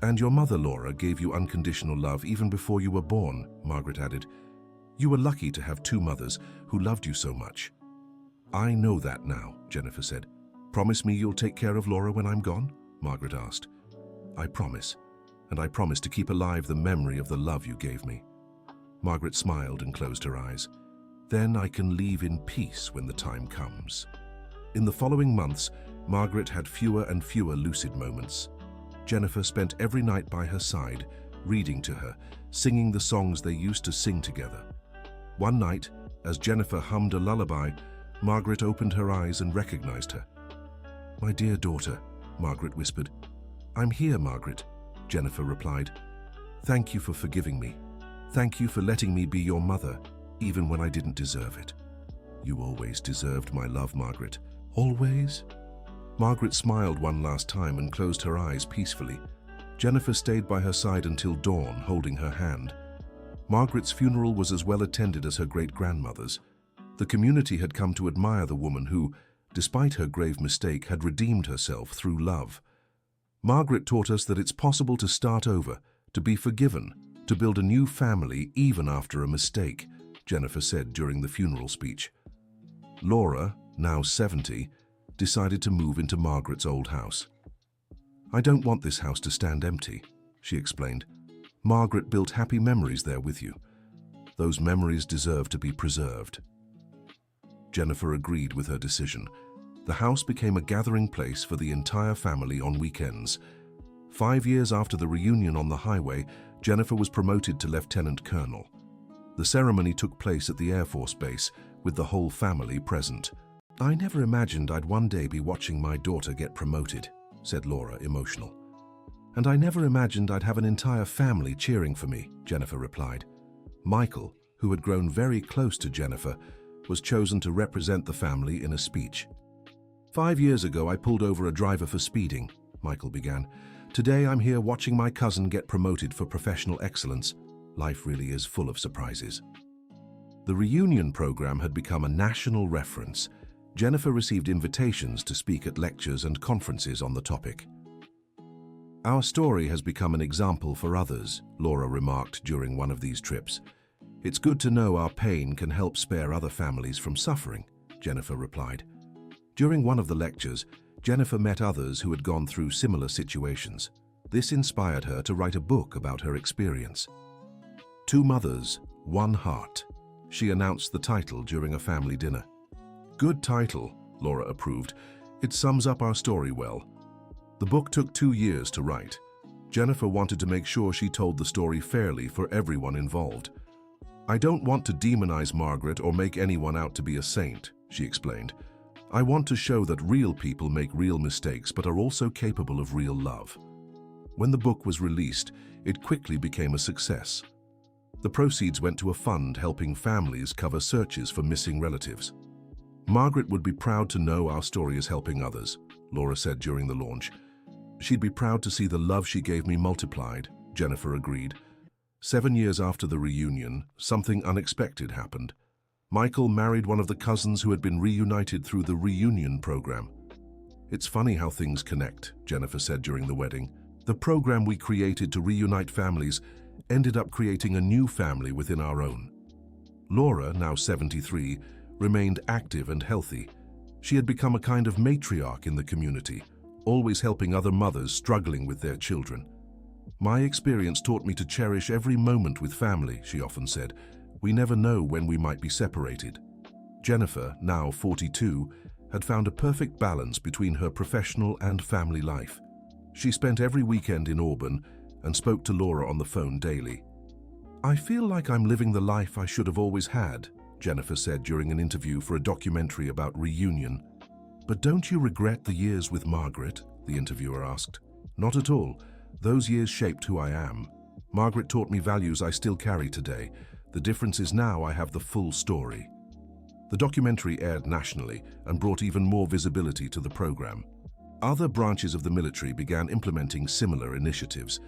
And your mother, Laura, gave you unconditional love even before you were born," Margaret added. "You were lucky to have 2 mothers who loved you so much." "I know that now," Jennifer said. "Promise me you'll take care of Laura when I'm gone?" Margaret asked. "I promise, and I promise to keep alive the memory of the love you gave me." Margaret smiled and closed her eyes. "Then I can leave in peace when the time comes." In the following months, Margaret had fewer and fewer lucid moments. Jennifer spent every night by her side, reading to her, singing the songs they used to sing together. One night, as Jennifer hummed a lullaby, Margaret opened her eyes and recognized her. "My dear daughter," Margaret whispered. "I'm here, Margaret," Jennifer replied. "Thank you for forgiving me. Thank you for letting me be your mother, even when I didn't deserve it." "You always deserved my love, Margaret." "Always?" Margaret smiled one last time and closed her eyes peacefully. Jennifer stayed by her side until dawn, holding her hand. Margaret's funeral was as well attended as her great-grandmother's. The community had come to admire the woman who, despite her grave mistake, had redeemed herself through love. Margaret taught us that it's possible to start over, to be forgiven, to build a new family even after a mistake, Jennifer said during the funeral speech. Laura, now 70, decided to move into Margaret's old house. "I don't want this house to stand empty," she explained. "Margaret built happy memories there with you. Those memories deserve to be preserved." Jennifer agreed with her decision. The house became a gathering place for the entire family on weekends. 5 years after the reunion on the highway, Jennifer was promoted to Lieutenant Colonel. The ceremony took place at the Air Force Base, with the whole family present. "I never imagined I'd one day be watching my daughter get promoted," said Laura, emotional. "And I never imagined I'd have an entire family cheering for me," Jennifer replied. Michael, who had grown very close to Jennifer, was chosen to represent the family in a speech. 5 years ago, I pulled over a driver for speeding," Michael began. "Today, I'm here watching my cousin get promoted for professional excellence. Life really is full of surprises." The reunion program had become a national reference. Jennifer received invitations to speak at lectures and conferences on the topic. "Our story has become an example for others," Laura remarked during one of these trips. "It's good to know our pain can help spare other families from suffering," Jennifer replied. During one of the lectures, Jennifer met others who had gone through similar situations. This inspired her to write a book about her experience. "Two Mothers, One Heart," she announced the title during a family dinner. "Good title," Laura approved. "It sums up our story well." The book took 2 years to write. Jennifer wanted to make sure she told the story fairly for everyone involved. "I don't want to demonize Margaret or make anyone out to be a saint," she explained. "I want to show that real people make real mistakes but are also capable of real love." When the book was released, it quickly became a success. The proceeds went to a fund helping families cover searches for missing relatives. "Margaret would be proud to know our story is helping others," Laura said during the launch. "She'd be proud to see the love she gave me multiplied," Jennifer agreed. 7 years after the reunion, something unexpected happened. Michael married one of the cousins who had been reunited through the reunion program. "It's funny how things connect," Jennifer said during the wedding. "The program we created to reunite families ended up creating a new family within our own." Laura, now 73, remained active and healthy. She had become a kind of matriarch in the community, always helping other mothers struggling with their children. "My experience taught me to cherish every moment with family," she often said. "We never know when we might be separated." Jennifer, now 42, had found a perfect balance between her professional and family life. She spent every weekend in Auburn and spoke to Laura on the phone daily. "I feel like I'm living the life I should have always had," Jennifer said during an interview for a documentary about reunion. "But don't you regret the years with Margaret?" the interviewer asked. "Not at all. Those years shaped who I am. Margaret taught me values I still carry today. The difference is now I have the full story." The documentary aired nationally and brought even more visibility to the program. Other branches of the military began implementing similar initiatives.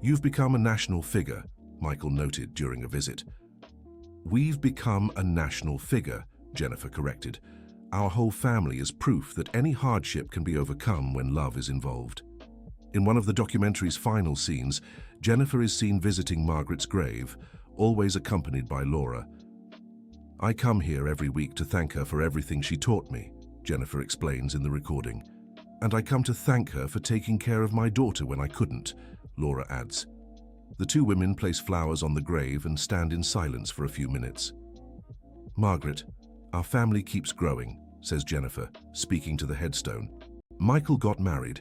"You've become a national figure," Michael noted during a visit. "We've become a national figure," Jennifer corrected. "Our whole family is proof that any hardship can be overcome when love is involved." In one of the documentary's final scenes, Jennifer is seen visiting Margaret's grave, always accompanied by Laura. "I come here every week to thank her for everything she taught me," Jennifer explains in the recording. "And I come to thank her for taking care of my daughter when I couldn't," Laura adds. The two women place flowers on the grave and stand in silence for a few minutes. "Margaret, our family keeps growing," says Jennifer, speaking to the headstone. "Michael got married.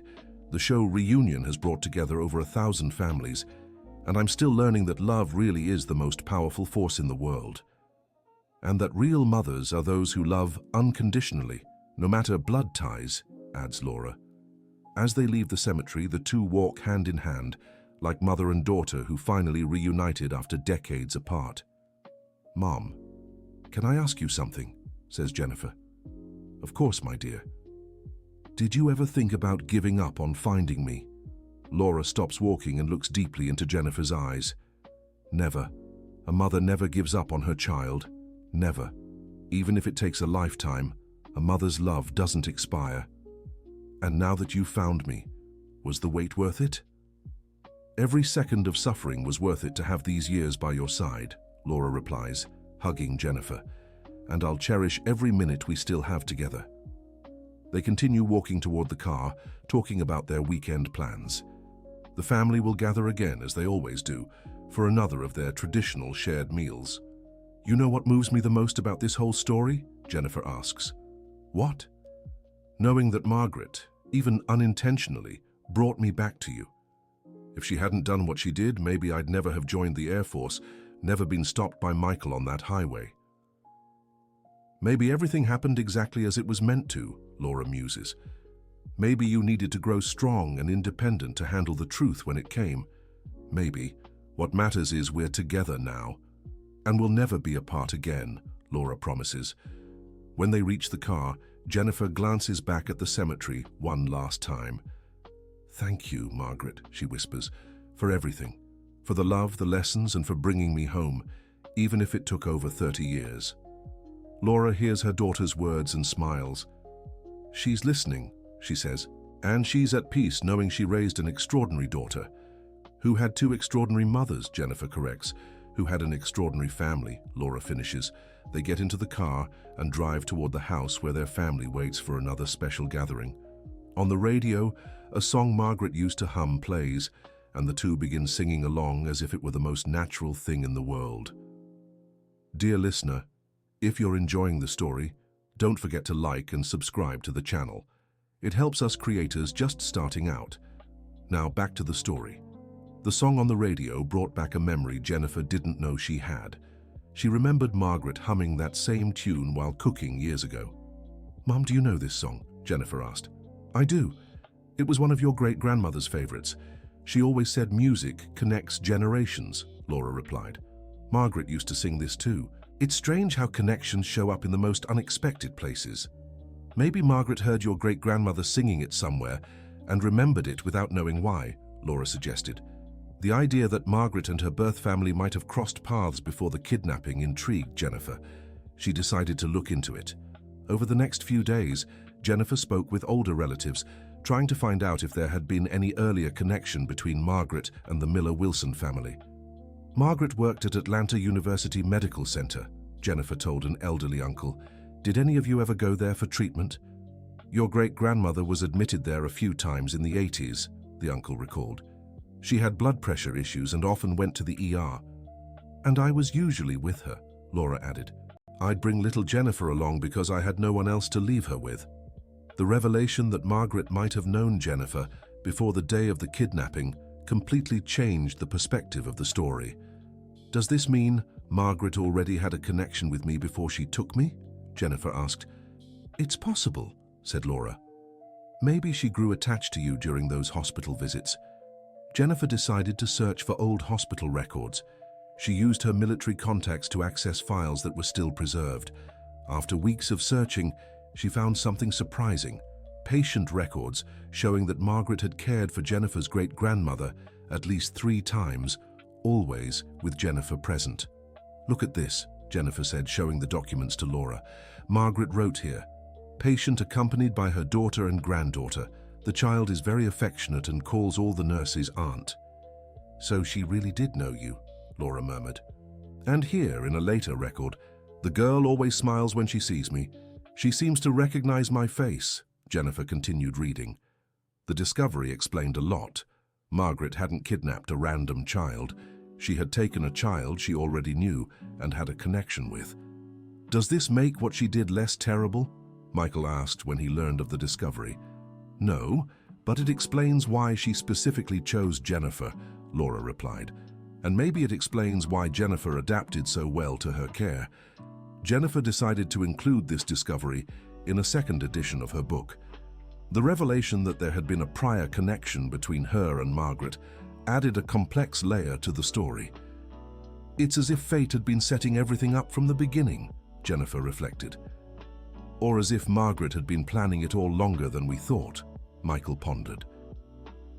The show Reunion has brought together over 1,000 families, and I'm still learning that love really is the most powerful force in the world. And that real mothers are those who love unconditionally, no matter blood ties," adds Laura. As they leave the cemetery, the two walk hand in hand, like mother and daughter who finally reunited after decades apart. "Mom, can I ask you something?" says Jennifer. "Of course, my dear." "Did you ever think about giving up on finding me?" Laura stops walking and looks deeply into Jennifer's eyes. "Never. A mother never gives up on her child. Never. Even if it takes a lifetime, a mother's love doesn't expire. And now that you found me, was the wait worth it?" "Every second of suffering was worth it to have these years by your side," Laura replies, hugging Jennifer. "And I'll cherish every minute we still have together." They continue walking toward the car, talking about their weekend plans. The family will gather again, as they always do, for another of their traditional shared meals. "You know what moves me the most about this whole story?" Jennifer asks. "What?" "Knowing that Margaret, even unintentionally, brought me back to you. If she hadn't done what she did, maybe I'd never have joined the Air Force, never been stopped by Michael on that highway." "Maybe everything happened exactly as it was meant to," Laura muses. "Maybe you needed to grow strong and independent to handle the truth when it came. Maybe. What matters is we're together now. And we'll never be apart again," Laura promises. When they reach the car, Jennifer glances back at the cemetery one last time. "Thank you, Margaret," she whispers, "for everything. For the love, the lessons, and for bringing me home, even if it took over 30 years. Laura hears her daughter's words and smiles. She's listening, she says, and she's at peace knowing she raised an extraordinary daughter. Who had two extraordinary mothers, Jennifer corrects. Who had an extraordinary family, Laura finishes. They get into the car and drive toward the house where their family waits for another special gathering. On the radio, a song Margaret used to hum plays, and the two begin singing along as if it were the most natural thing in the world. Dear listener, if you're enjoying the story, don't forget to like and subscribe to the channel. It helps us creators just starting out. Now back to the story. The song on the radio brought back a memory Jennifer didn't know she had. She remembered Margaret humming that same tune while cooking years ago. "Mom, do you know this song?" Jennifer asked. "I do. It was one of your great-grandmother's favorites. She always said music connects generations," Laura replied. "Margaret used to sing this too. It's strange how connections show up in the most unexpected places. Maybe Margaret heard your great-grandmother singing it somewhere and remembered it without knowing why," Laura suggested. The idea that Margaret and her birth family might have crossed paths before the kidnapping intrigued Jennifer. She decided to look into it. Over the next few days, Jennifer spoke with older relatives, trying to find out if there had been any earlier connection between Margaret and the Miller-Wilson family. "Margaret worked at Atlanta University Medical Center," Jennifer told an elderly uncle. "Did any of you ever go there for treatment?" "Your great-grandmother was admitted there a few times in the 80s, the uncle recalled. "She had blood pressure issues and often went to the ER. And I was usually with her," Laura added. "I'd bring little Jennifer along because I had no one else to leave her with." The revelation that Margaret might have known Jennifer before the day of the kidnapping completely changed the perspective of the story. "Does this mean Margaret already had a connection with me before she took me?" Jennifer asked. "It's possible," said Laura. "Maybe she grew attached to you during those hospital visits." Jennifer decided to search for old hospital records. She used her military contacts to access files that were still preserved. After weeks of searching, she found something surprising: patient records showing that Margaret had cared for Jennifer's great-grandmother at least 3 times, always with Jennifer present. "Look at this," Jennifer said, showing the documents to Laura. "Margaret wrote here, 'Patient accompanied by her daughter and granddaughter. The child is very affectionate and calls all the nurses aunt.'" "So she really did know you," Laura murmured. "And here, in a later record, 'The girl always smiles when she sees me. She seems to recognize my face,'" Jennifer continued reading. The discovery explained a lot. Margaret hadn't kidnapped a random child. She had taken a child she already knew and had a connection with. "Does this make what she did less terrible?" Michael asked when he learned of the discovery. "No, but it explains why she specifically chose Jennifer," Laura replied. "And maybe it explains why Jennifer adapted so well to her care." Jennifer decided to include this discovery in a second edition of her book. The revelation that there had been a prior connection between her and Margaret added a complex layer to the story. "It's as if fate had been setting everything up from the beginning," Jennifer reflected. "Or as if Margaret had been planning it all longer than we thought," Michael pondered.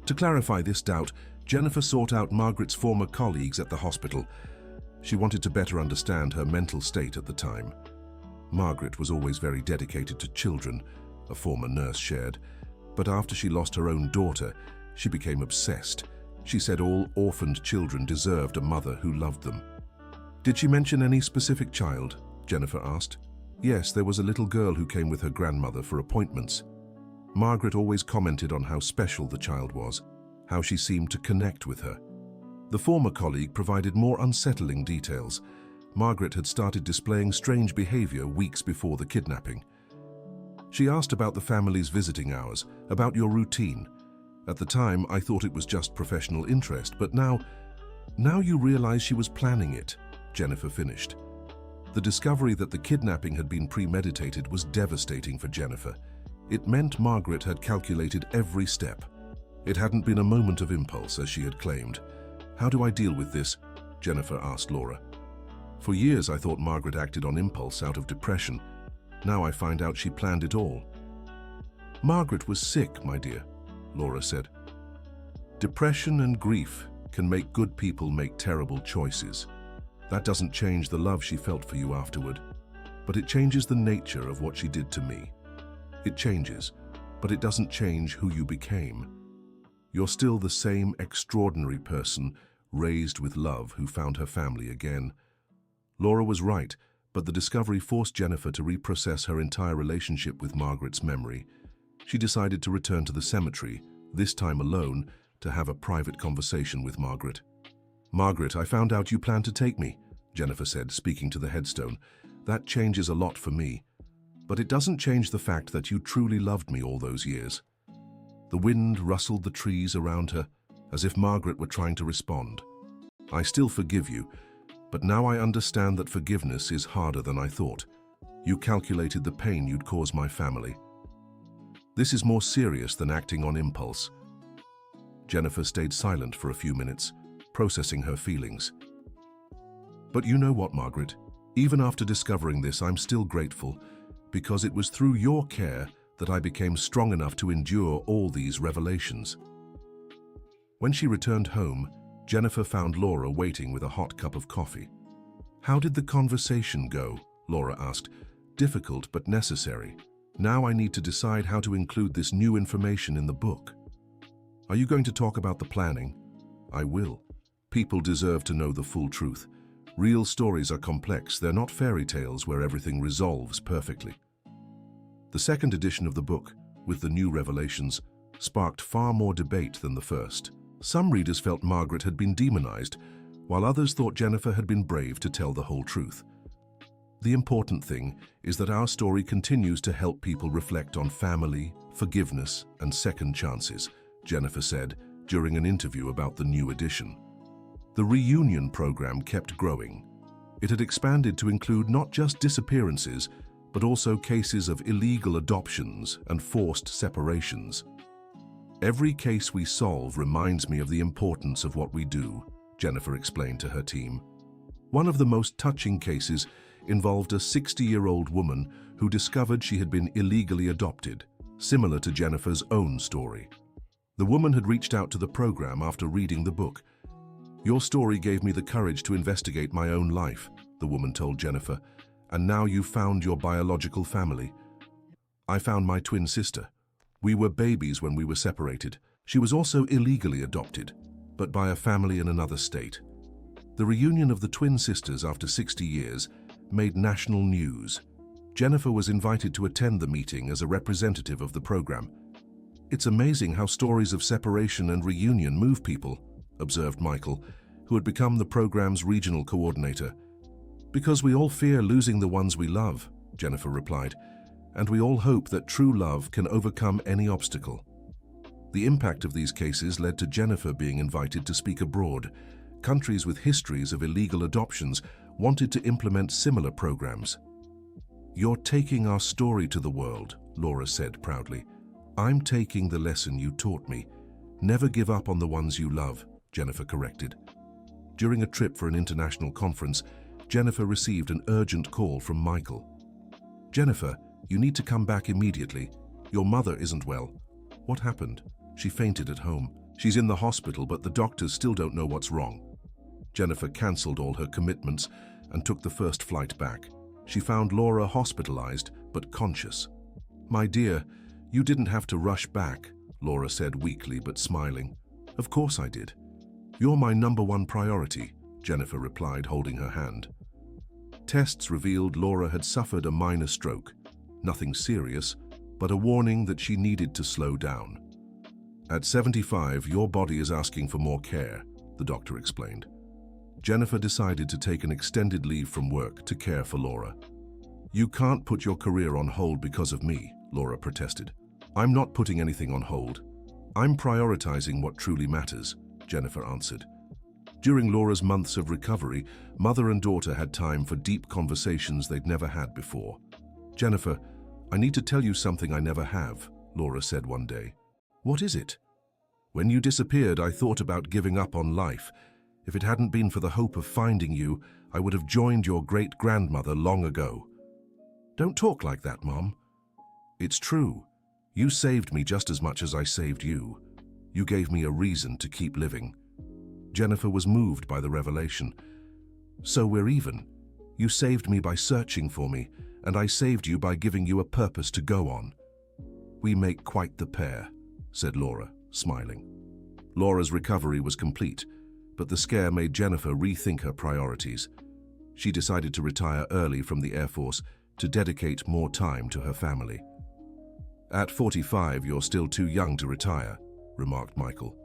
To clarify this doubt, Jennifer sought out Margaret's former colleagues at the hospital. She wanted to better understand her mental state at the time. Margaret was always very dedicated to children, a former nurse shared, but after she lost her own daughter, she became obsessed. She said all orphaned children deserved a mother who loved them. "Did she mention any specific child?" Jennifer asked. "Yes, there was a little girl who came with her grandmother for appointments. Margaret always commented on how special the child was, how she seemed to connect with her." The former colleague provided more unsettling details. Margaret had started displaying strange behavior weeks before the kidnapping. "She asked about the family's visiting hours, about your routine. At the time, I thought it was just professional interest, but now you realize she was planning it," Jennifer finished. The discovery that the kidnapping had been premeditated was devastating for Jennifer. It meant Margaret had calculated every step. It hadn't been a moment of impulse, as she had claimed. "How do I deal with this?" Jennifer asked Laura. "For years I thought Margaret acted on impulse out of depression. Now I find out she planned it all." "Margaret was sick, my dear," Laura said. "Depression and grief can make good people make terrible choices. That doesn't change the love she felt for you afterward." but it changes the nature of what she did to me. It changes, but it doesn't change who you became. You're still the same extraordinary person, raised with love, who found her family again. Laura was right, but the discovery forced Jennifer to reprocess her entire relationship with Margaret's memory. She decided to return to the cemetery, this time alone, to have a private conversation with Margaret. "Margaret, I found out you plan to take me," Jennifer said, speaking to the headstone. "That changes a lot for me. But it doesn't change the fact that you truly loved me all those years." The wind rustled the trees around her, as if Margaret were trying to respond. "I still forgive you, but now I understand that forgiveness is harder than I thought. You calculated the pain you'd cause my family. This is more serious than acting on impulse." Jennifer stayed silent for a few minutes, processing her feelings. "But you know what, Margaret? Even after discovering this, I'm still grateful, because it was through your care that I became strong enough to endure all these revelations." When she returned home, Jennifer found Laura waiting with a hot cup of coffee. "How did the conversation go?" Laura asked. "Difficult but necessary. Now I need to decide how to include this new information in the book." "Are you going to talk about the planning?" "I will. People deserve to know the full truth. Real stories are complex. They're not fairy tales where everything resolves perfectly." The second edition of the book, with the new revelations, sparked far more debate than the first. Some readers felt Margaret had been demonized, while others thought Jennifer had been brave to tell the whole truth. "The important thing is that our story continues to help people reflect on family, forgiveness, and second chances," Jennifer said during an interview about the new edition. The reunion program kept growing. It had expanded to include not just disappearances, but also cases of illegal adoptions and forced separations. "Every case we solve reminds me of the importance of what we do," Jennifer explained to her team. One of the most touching cases involved a 60-year-old woman who discovered she had been illegally adopted, similar to Jennifer's own story. The woman had reached out to the program after reading the book. "Your story gave me the courage to investigate my own life," the woman told Jennifer, "and now you've found your biological family. I found my twin sister. We were babies when we were separated. She was also illegally adopted, but by a family in another state." The reunion of the twin sisters after 60 years made national news. Jennifer was invited to attend the meeting as a representative of the program. "It's amazing how stories of separation and reunion move people," observed Michael, who had become the program's regional coordinator. "Because we all fear losing the ones we love," Jennifer replied, "and we all hope that true love can overcome any obstacle." The impact of these cases led to Jennifer being invited to speak abroad. Countries with histories of illegal adoptions wanted to implement similar programs. "You're taking our story to the world," Laura said proudly. "I'm taking the lesson you taught me. Never give up on the ones you love," Jennifer corrected. During a trip for an international conference, Jennifer received an urgent call from Michael. "Jennifer, you need to come back immediately. Your mother isn't well." "What happened?" "She fainted at home. She's in the hospital, but the doctors still don't know what's wrong." Jennifer cancelled all her commitments and took the first flight back. She found Laura hospitalized but conscious. "My dear, you didn't have to rush back," Laura said weakly but smiling. "Of course I did. You're my #1 priority," Jennifer replied, holding her hand. Tests revealed Laura had suffered a minor stroke. Nothing serious, but a warning that she needed to slow down. "At 75, your body is asking for more care," the doctor explained. Jennifer decided to take an extended leave from work to care for Laura. "You can't put your career on hold because of me," Laura protested. "I'm not putting anything on hold. I'm prioritizing what truly matters," Jennifer answered. During Laura's months of recovery, mother and daughter had time for deep conversations they'd never had before. "Jennifer, I need to tell you something I never have," Laura said one day. "What is it?" "When you disappeared, I thought about giving up on life. If it hadn't been for the hope of finding you, I would have joined your great-grandmother long ago." "Don't talk like that, Mom." "It's true. You saved me just as much as I saved you. You gave me a reason to keep living." Jennifer was moved by the revelation. "So we're even. You saved me by searching for me, and I saved you by giving you a purpose to go on. We make quite the pair, said Laura, smiling. Laura's recovery was complete, but the scare made Jennifer rethink her priorities. She decided to retire early from the Air Force to dedicate more time to her family. At 45, you're still too young to retire, remarked Michael.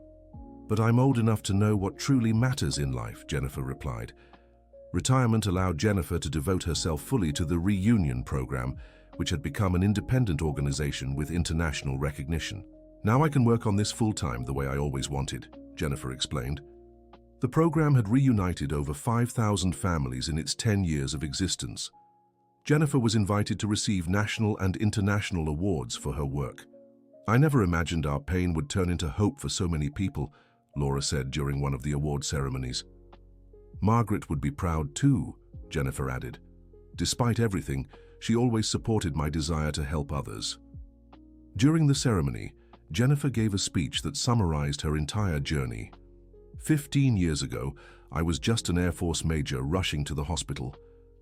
But I'm old enough to know what truly matters in life, Jennifer replied. Retirement allowed Jennifer to devote herself fully to the Reunion program, which had become an independent organization with international recognition. Now I can work on this full-time the way I always wanted, Jennifer explained. The program had reunited over 5,000 families in its 10 years of existence. Jennifer was invited to receive national and international awards for her work. I never imagined our pain would turn into hope for so many people, Laura said during one of the award ceremonies. Margaret would be proud too, Jennifer added. Despite everything, she always supported my desire to help others. During the ceremony, Jennifer gave a speech that summarized her entire journey. 15 years ago, I was just an Air Force major rushing to the hospital.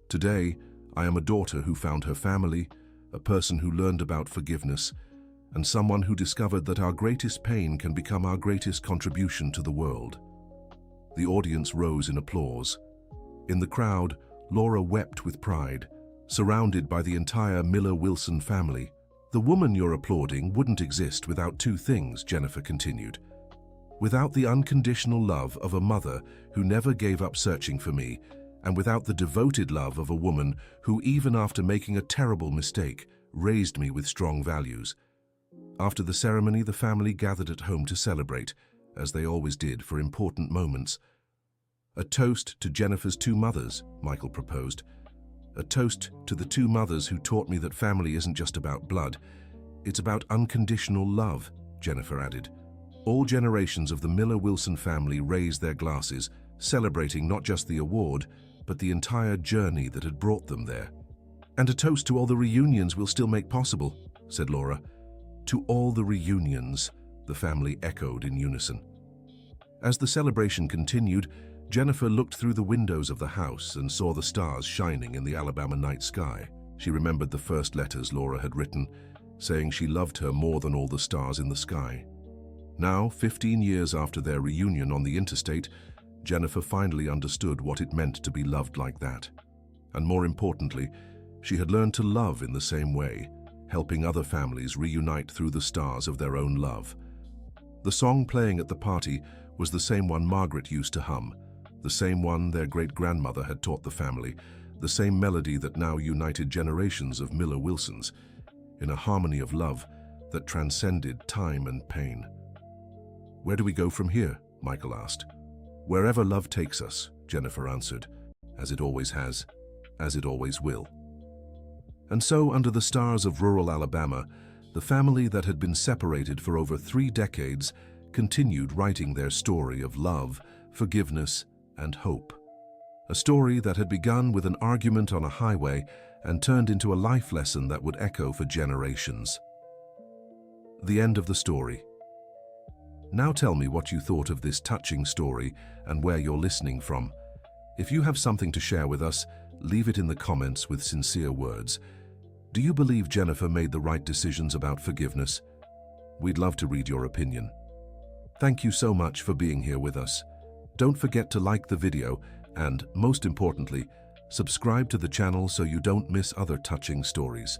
Today, I am a daughter who found her family, a person who learned about forgiveness, and someone who discovered that our greatest pain can become our greatest contribution to the world. The audience rose in applause. In the crowd, Laura wept with pride, surrounded by the entire Miller-Wilson family. The woman you're applauding wouldn't exist without two things, Jennifer continued. Without the unconditional love of a mother who never gave up searching for me, and without the devoted love of a woman who, even after making a terrible mistake, raised me with strong values. After the ceremony, the family gathered at home to celebrate, as they always did for important moments. A toast to Jennifer's two mothers, Michael proposed. A toast to the two mothers who taught me that family isn't just about blood. It's about unconditional love, Jennifer added. All generations of the Miller-Wilson family raised their glasses, celebrating not just the award, but the entire journey that had brought them there. And a toast to all the reunions we'll still make possible, said Laura. To all the reunions, the family echoed in unison. As the celebration continued, Jennifer looked through the windows of the house and saw the stars shining in the Alabama night sky. She remembered the first letters Laura had written, saying she loved her more than all the stars in the sky. Now, 15 years after their reunion on the interstate, Jennifer finally understood what it meant to be loved like that. And more importantly, she had learned to love in the same way, helping other families reunite through the stars of their own love. The song playing at the party was the same one Margaret used to hum, the same one their great-grandmother had taught the family, the same melody that now united generations of Miller-Wilsons, in a harmony of love that transcended time and pain. Where do we go from here? Michael asked. Wherever love takes us, Jennifer answered, as it always has, as it always will. And so, under the stars of rural Alabama, the family that had been separated for over 3 decades continued writing their story of love, forgiveness, and hope. A story that had begun with an argument on a highway and turned into a life lesson that would echo for generations. The end of the story. Now tell me what you thought of this touching story and where you're listening from. If you have something to share with us, leave it in the comments with sincere words. Do you believe Jennifer made the right decisions about forgiveness? We'd love to read your opinion. Thank you so much for being here with us. Don't forget to like the video and, most importantly, subscribe to the channel so you don't miss other touching stories.